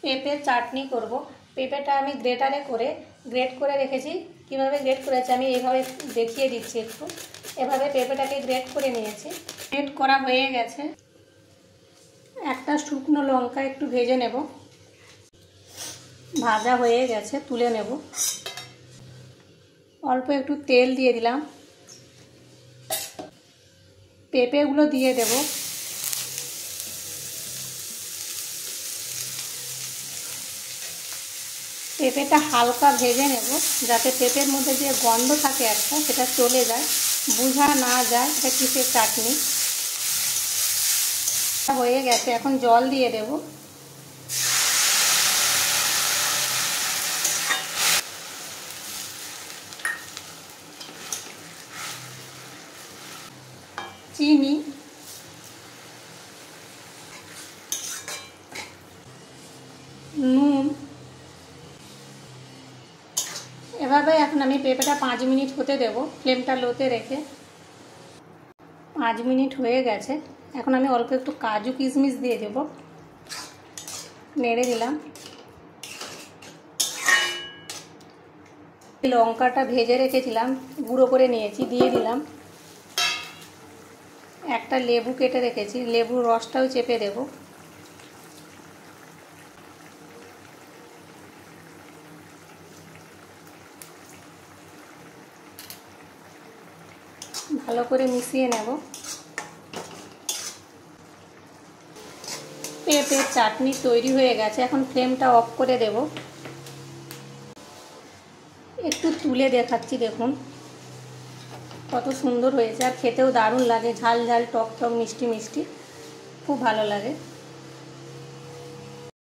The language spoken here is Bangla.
পেঁপের চাটনি করব। পেঁপেটা আমি গ্রেট করে রেখেছি। কিভাবে গ্রেট করেছি আমি এইভাবে দেখিয়ে দিচ্ছি। একটু এভাবে পেঁপেটাকে গ্রেট করে নিয়েছি। গ্রেট করা হয়ে গেছে। একটা শুকনো লঙ্কা একটু ভেজে নেব। ভাজা হয়ে গেছে, তুলে নেব। অল্প একটু তেল দিয়ে দিলাম। পেঁপেগুলো দিয়ে দেব। পেঁপেটা হালকা ভেজে নেব, যাতে পেঁপের মধ্যে যে গন্ধ থাকে একটা, সেটা চলে যায়, বোঝা না যায় এটা কিসের চাটনি। হয়ে গেছে, এখন জল দিয়ে দেব। চিনি, নুন। এভাবে এখন আমি পেঁপেটা 5 মিনিট হতে দেব, ফ্লেমটা লোতে রেখে। 5 মিনিট হয়ে গেছে। এখন আমি অল্প একটু কাজু কিশমিশ দিয়ে দেব। নেড়ে দিলাম। লঙ্কাটা ভেজে রেখেছিলাম, গুঁড়ো করে নিয়েছি, দিয়ে দিলাম। একটা লেবু কেটে রেখেছি, লেবুর রসটাও চেপে দেব। ভালো করে মিশিয়ে নেব। পেঁপের চাটনি তৈরি হয়ে গেছে। এখন ফ্লেমটা অফ করে দেব। একটু তুলে দেখাচ্ছি, দেখুন কত সুন্দর হয়েছে। আর খেতেও দারুণ লাগে, ঝাল ঝাল, টক টক, মিষ্টি মিষ্টি, খুব ভালো লাগে।